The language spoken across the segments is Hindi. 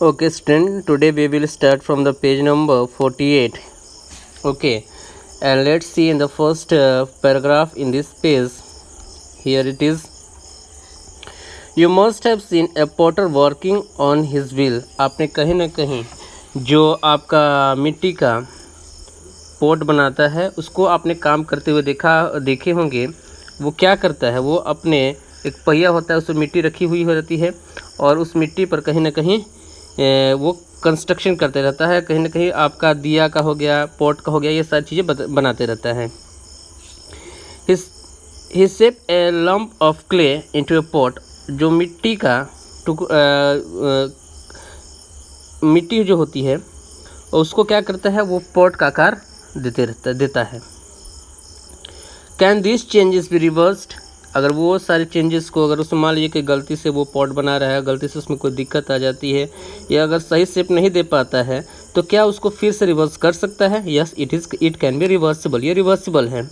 Okay, student, today we will start from the page number 48. Okay, and let's see in the first paragraph in this page. Here it is. You must have seen a potter working on his wheel. आपने कहीं ना कहीं जो आपका मिट्टी का पोट बनाता है उसको आपने काम करते हुए देखे होंगे। वो क्या करता है, वो अपने एक पहिया होता है, उसमें मिट्टी रखी हुई हो जाती है और उस मिट्टी पर कहीं ना कहीं वो कंस्ट्रक्शन करते रहता है। कहीं ना कहीं आपका दिया का हो गया, पॉट का हो गया, ये सारी चीज़ें बनाते रहता है। He shaped a lump of clay into a pot. जो मिट्टी का मिट्टी जो होती है उसको क्या करता है, वो पॉट का आकार देता है। Can this changes be reversed? अगर वो सारे चेंजेस को, अगर उसमें मान लीजिए कि गलती से वो पॉट बना रहा है, गलती से उसमें कोई दिक्कत आ जाती है या अगर सही शेप नहीं दे पाता है तो क्या उसको फिर से रिवर्स कर सकता है? Yes, it can be reversible, ये रिवर्सिबल है।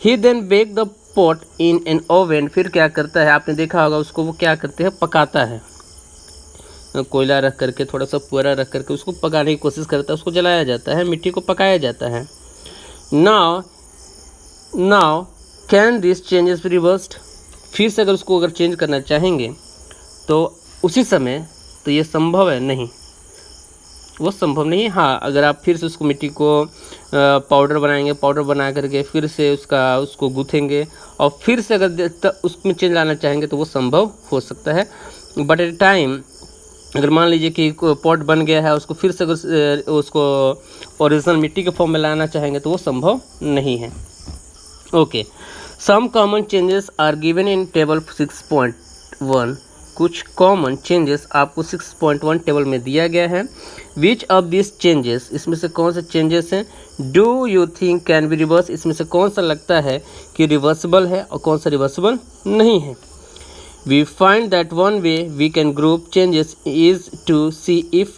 He then bake the pot in an oven. फिर क्या करता है, आपने देखा होगा उसको, वो क्या करते हैं, पकाता है। कोयला रख करके, थोड़ा सा पुअरा रख करके उसको पकाने की कोशिश करता है, उसको जलाया जाता है, मिट्टी को पकाया जाता है। Now can this changes be reversed? फिर से अगर उसको चेंज करना चाहेंगे तो उसी समय, तो ये संभव है? नहीं, वो संभव नहीं है। हाँ, अगर आप फिर से उसको मिट्टी को पाउडर बनाएंगे, पाउडर बना करके फिर से उसको गूँथेंगे और फिर से अगर उसमें चेंज लाना चाहेंगे तो वो संभव हो सकता है। बट एट टाइम, अगर मान लीजिए कि पॉट बन गया है, उसको फिर से अगर उसको ओरिजिनल मिट्टी के फॉर्म में लाना चाहेंगे तो वो संभव नहीं है। Okay, some common changes are given in table 6.1। कुछ कॉमन चेंजेस आपको 6.1 टेबल में दिया गया है। विच ऑफ दिस चेंजेस, इसमें से कौन से चेंजेस हैं, do you think can be reverse? इसमें से कौन सा लगता है कि रिवर्सिबल है और कौन सा रिवर्सिबल नहीं है। We find that one way we can group changes is to see if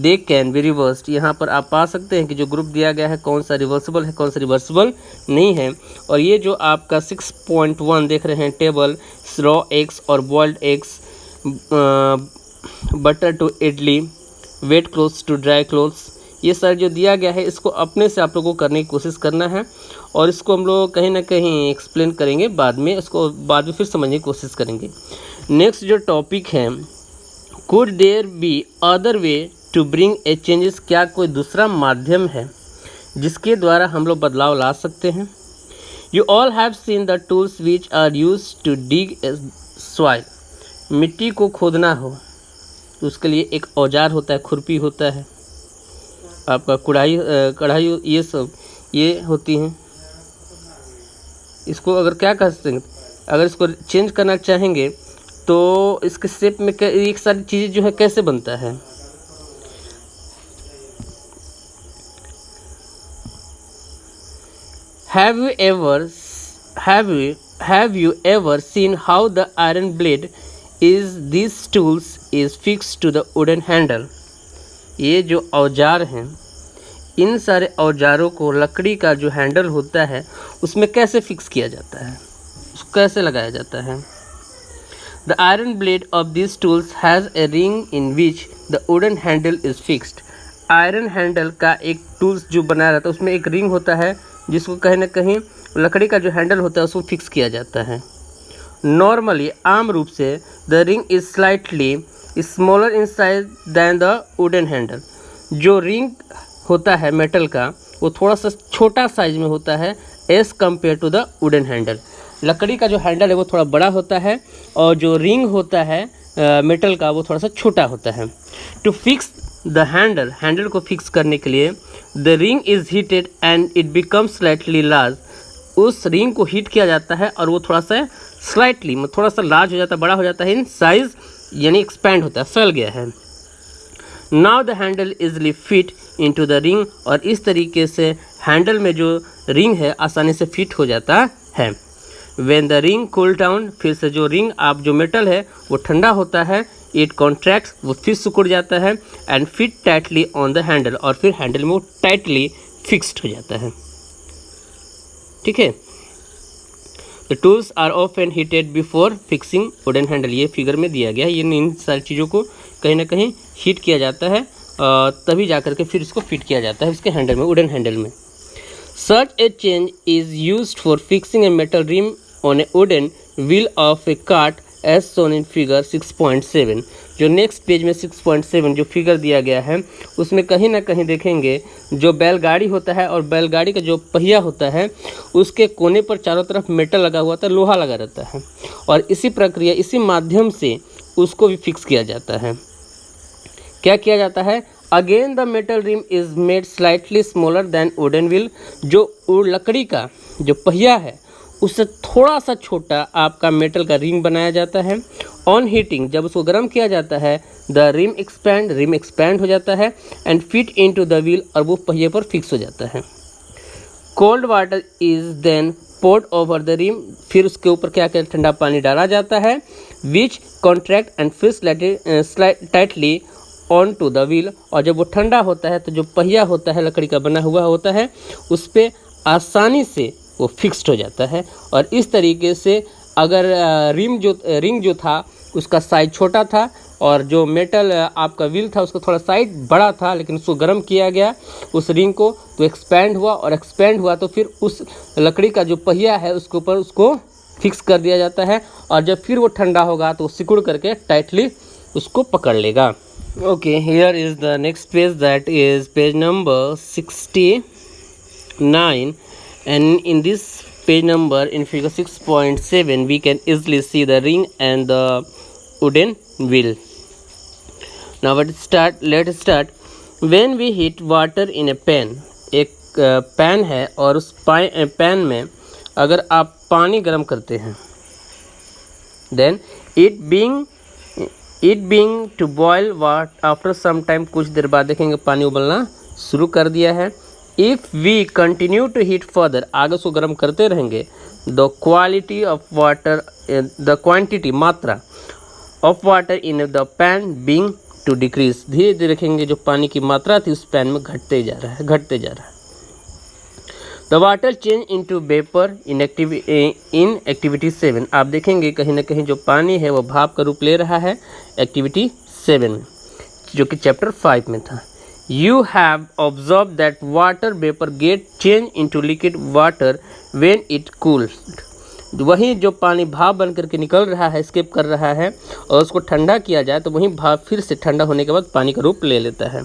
they can be reversed। यहाँ पर आप पा सकते हैं कि जो ग्रुप दिया गया है कौन सा रिवर्सिबल है, कौन सा रिवर्सिबल नहीं है। और ये जो आपका 6.1 देख रहे हैं टेबल, रॉ एग्स और boiled eggs, butter to idli, wet clothes to dry clothes, ये सारे जो दिया गया है इसको अपने से आप लोगों को करने की कोशिश करना है और इसको हम लोग कहीं ना कहीं एक्सप्लेन करेंगे बाद में, इसको बाद में फिर समझने की कोशिश करेंगे। नेक्स्ट जो टॉपिक है, could there be other way to bring a changes? क्या कोई दूसरा माध्यम है जिसके द्वारा हम लोग बदलाव ला सकते हैं। You all have seen the tools which are use to dig a soil. मिट्टी को खोदना हो तो उसके लिए एक औजार होता है, खुरपी होता है, आपका कढ़ाई, ये सब ये होती हैं। इसको अगर क्या कर सकते हैं, अगर इसको चेंज करना चाहेंगे तो इसके शेप में एक सारी चीज़ें जो है कैसे बनता है। Have you ever seen how the iron blade is these tools is fixed to the wooden handle? ये जो औजार हैं, इन सारे औजारों को लकड़ी का जो हैंडल होता है उसमें कैसे फिक्स किया जाता है, उसको कैसे लगाया जाता है। The iron blade of this tools has a ring in which the wooden handle is fixed. Iron handle का एक टूल्स जो बनाया जाता है उसमें एक रिंग होता है जिसको कहीं ना कहीं लकड़ी का जो हैंडल होता है उसको फिक्स किया जाता है। नॉर्मली, आम रूप से, the ring is slightly smaller in size than the wooden handle. जो रिंग होता है मेटल का वो थोड़ा सा छोटा साइज में होता है as compare to the wooden handle. लकड़ी का जो हैंडल है वो थोड़ा बड़ा होता है और जो रिंग होता है मेटल का वो थोड़ा सा छोटा होता है। टू फिक्स द हैंडल को फिक्स करने के लिए the ring is heated and it becomes slightly large. उस रिंग को हीट किया जाता है और वो थोड़ा सा स्लाइटली थोड़ा सा लार्ज हो जाता है, बड़ा हो जाता है इन साइज, यानी एक्सपैंड होता है, फैल गया है। Now the handle easily fit into the ring. और इस तरीके से हैंडल में जो रिंग है आसानी से फिट हो जाता है। When the ring cool down, फिर से जो रिंग जो मेटल है वो ठंडा होता है, इट कॉन्ट्रैक्ट्स, वो फिर सिकुड़ जाता है, and fit tightly on the handle, और फिर हैंडल में वो टाइटली फिक्स्ड हो जाता है। ठीक है। The tools are often heated before fixing wooden handle. ये फिगर में दिया गया है, ये इन सारी चीज़ों को कहीं ना कहीं हीट किया जाता है, तभी जा करके फिर इसको फिट किया जाता है इसके हैंडल में, वुडन हैंडल में। Such a change is used for fixing a metal rim on a wooden wheel of a cart as shown in figure 6.7। जो नेक्स्ट पेज में 6.7 जो फिगर दिया गया है उसमें कहीं ना कहीं देखेंगे जो बैलगाड़ी होता है और बैलगाड़ी का जो पहिया होता है उसके कोने पर चारों तरफ मेटल लगा हुआ था, लोहा लगा रहता है, और इसी प्रक्रिया इसी माध्यम से उसको भी फिक्स किया जाता है। क्या किया जाता है? Again the metal rim is made slightly smaller than wooden wheel. जो लकड़ी का जो पहिया है उससे थोड़ा सा छोटा आपका मेटल का रिम बनाया जाता है। ऑन हीटिंग, जब उसको गर्म किया जाता है, द रिम एक्सपैंड हो जाता है and fit into the wheel, और वो पहिए पर फिक्स हो जाता है। Cold water is then poured over the rim, फिर उसके ऊपर क्या क्या ठंडा पानी डाला जाता है, which contract and fix tightly on to the wheel, और जब वो ठंडा होता है तो जो पहिया होता है लकड़ी का बना हुआ होता है उस पर आसानी से वो फिक्स्ड हो जाता है। और इस तरीके से अगर रिंग जो था उसका साइज छोटा था और जो मेटल आपका व्हील था उसका थोड़ा साइज बड़ा था, लेकिन उसको गर्म किया गया उस रिंग को तो एक्सपैंड हुआ, और एक्सपैंड हुआ तो फिर उस लकड़ी का जो पहिया है उसके ऊपर उसको फिक्स कर दिया जाता है, और जब फिर वो ठंडा होगा तो सिकुड़ करके टाइटली उसको पकड़ लेगा। Okay, here is the next page, that is page number 69, and in this page number in figure 6.7 we can easily see the ring and the wooden wheel. Now let's start. When we heat water in a pan, एक पैन है और उस पैन में अगर आप पानी गर्म करते हैं, then it being to boil what after some time, कुछ देर बाद देखेंगे पानी उबलना शुरू कर दिया है। If we continue to heat further, आगे उसको गर्म करते रहेंगे, the quantity मात्रा of water in the pan being to decrease, धीरे धीरे देखेंगे जो पानी की मात्रा थी उस पैन में घटते जा रहा है। The water change into vapor in activity 7, आप देखेंगे कहीं ना कहीं जो पानी है वो भाप का रूप ले रहा है एक्टिविटी 7 में, जो कि चैप्टर 5 में था। You have observed that water vapor get change into liquid water when it cools, वही जो पानी भाप बन करके निकल रहा है, एस्केप कर रहा है, और उसको ठंडा किया जाए तो वही भाप फिर से ठंडा होने के बाद पानी का रूप ले लेता है।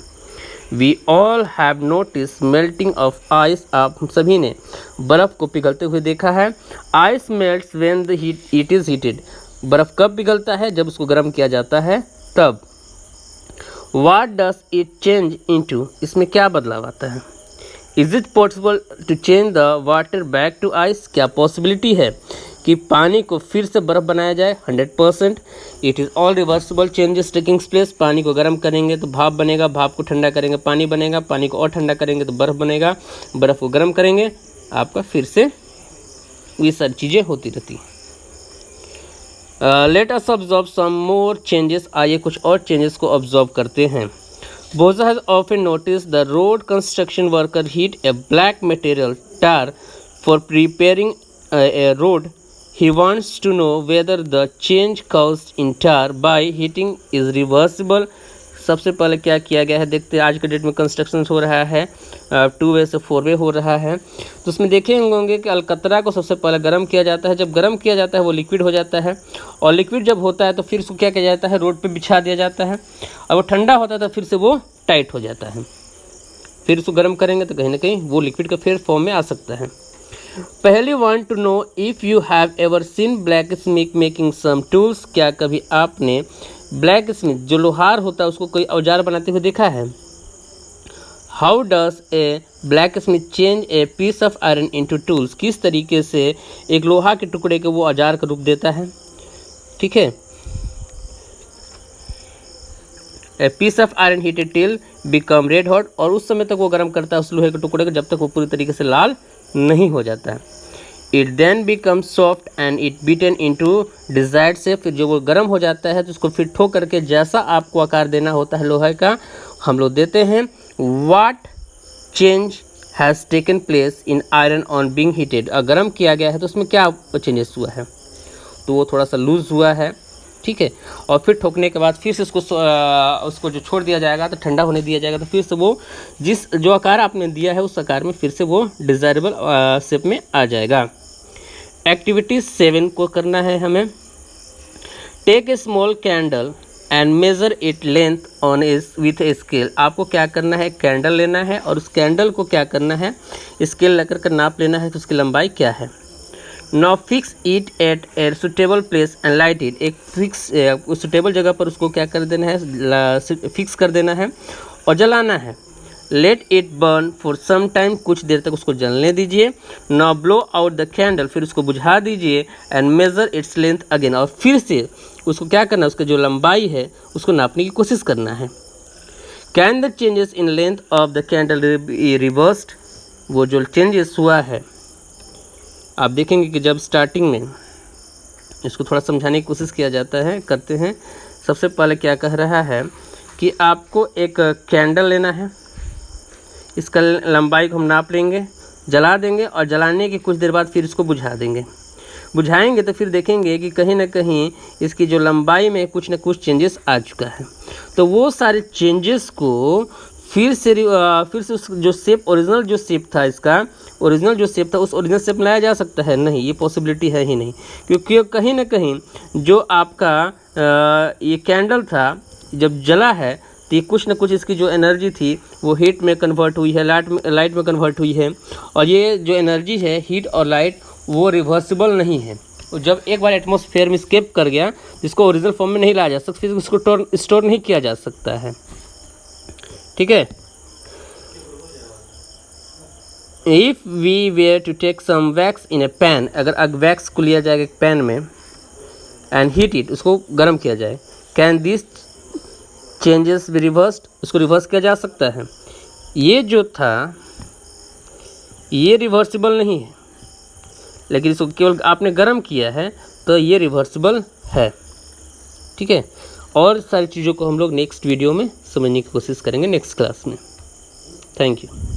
We all have noticed melting of ice, आप सभी ने बर्फ़ को पिघलते हुए देखा है। Ice melts when it is heated, बर्फ़ कब पिघलता है? जब उसको गर्म किया जाता है तब। What does it change into, इसमें क्या बदलाव आता है? Is it possible to change the water back to ice, क्या पॉसिबिलिटी है कि पानी को फिर से बर्फ़ बनाया जाए? 100%। It is all reversible changes taking place, पानी को गर्म करेंगे तो भाप बनेगा, भाप को ठंडा करेंगे पानी बनेगा, पानी को और ठंडा करेंगे तो बर्फ़ बनेगा, बर्फ़ को गर्म करेंगे आपका फिर से ये सारी चीज़ें होती रहती हैं। Let us observe some more changes, आइए कुछ और चेंजेस को ऑब्जर्व करते हैं। Boza has often noticed the road construction worker heat a black material tar for preparing a road. He wants to know whether the change caused in tar by heating is reversible. सबसे पहले क्या किया गया है देखते हैं। आज के डेट में कंस्ट्रक्शन हो रहा है 2 वे से 4 वे हो रहा है, तो उसमें देखे होंगे कि अलकतरा को सबसे पहले गर्म किया जाता है। जब गर्म किया जाता है वो लिक्विड हो जाता है, और लिक्विड जब होता है तो फिर उसको क्या किया जाता है, रोड पे बिछा दिया जाता है, और वो ठंडा होता है तो फिर से वो टाइट हो जाता है। फिर उसको गर्म करेंगे तो कहीं ना कहीं वो लिक्विड का फिर फॉर्म में आ सकता है। पहले want to know if you have ever seen blacksmith making some tools, क्या कभी आपने ब्लैक स्मिथ जो लोहार होता है उसको कोई औजार बनाते हुए देखा है। How does a blacksmith change a piece of iron into tools, किस तरीके से एक लोहा के टुकड़े को वो औजार का रूप देता है। ठीक है, a piece of iron heated till become red hot, और उस समय तक वो गर्म करता है उस लोहे के टुकड़े को जब तक वो पूरी तरीके से लाल नहीं हो जाता है। It then become soft and it beaten into desired shape, फिर जो वो गर्म हो जाता है तो उसको फिर ठोक करके जैसा आपको आकार देना होता है लोहे का हम लोग देते हैं। What change has taken place in iron on being heated, गर्म किया गया है तो उसमें क्या चेंजेस हुआ है, तो वो थोड़ा सा लूज हुआ है, ठीक है। और फिर ठोकने के बाद फिर से उसको जो छोड़ दिया जाएगा तो ठंडा होने दिया जाएगा, तो फिर से वो जिस जो आकार आपने दिया है उस आकार में फिर से वो डिज़ायरेबल शेप में आ जाएगा। एक्टिविटी 7 को करना है हमें। Take a small candle and measure it length on is with a scale. आपको क्या करना है, कैंडल लेना है और उस कैंडल को क्या करना है, स्केल लेकर कर नाप लेना है कि उसकी लंबाई क्या है। Now fix it at a suitable place and light it. एक फिक्स सुटेबल जगह पर उसको क्या कर देना है, फिक्स कर देना है और जलाना है। Let it burn for some time, कुछ देर तक उसको जलने दीजिए। Now blow out the candle, फिर उसको बुझा दीजिए। And measure its length again, और फिर से उसको क्या करना है, उसकी जो लंबाई है उसको नापने की कोशिश करना है। Can the changes in length of the candle reversed, वो जो चेंजेस हुआ है आप देखेंगे कि जब स्टार्टिंग में इसको थोड़ा समझाने की कोशिश किया जाता है, करते हैं। सबसे पहले क्या कह रहा है कि आपको एक कैंडल लेना है, इसका लंबाई को हम नाप लेंगे, जला देंगे और जलाने के कुछ देर बाद फिर इसको बुझा देंगे। बुझाएंगे तो फिर देखेंगे कि कहीं ना कहीं इसकी जो लंबाई में कुछ ना कुछ चेंजेस आ चुका है। तो वो सारे चेंजेस को फिर से उस जो शेप, ओरिजिनल जो शेप था, इसका ओरिजिनल जो शेप था उस ओरिजिनल शेप में लाया जा सकता है? नहीं, ये पॉसिबिलिटी है ही नहीं, क्योंकि कहीं ना कहीं जो आपका ये कैंडल था जब जला है तो ये कुछ ना कुछ इसकी जो एनर्जी थी वो हीट में कन्वर्ट हुई है, लाइट में कन्वर्ट हुई है। और ये जो एनर्जी है हीट और लाइट वो रिवर्सिबल नहीं है। जब एक बार एटमॉस्फेयर में स्केप कर गया जिसको ओरिजिनल फॉर्म में नहीं लाया जा सकता, फिर उसको स्टोर नहीं किया जा सकता है। ठीक है। If we were to take some wax in a pan, अगर वैक्स को लिया जाएगा एक पैन में एंड हीट इट, उसको गर्म किया जाए, can this changes be reversed, उसको रिवर्स किया जा सकता है? ये जो था ये रिवर्सिबल नहीं है, लेकिन इसको केवल आपने गर्म किया है तो ये रिवर्सिबल है। ठीक है। और सारी चीज़ों को हम लोग नेक्स्ट वीडियो में समझने की कोशिश करेंगे नेक्स्ट क्लास में। Thank you.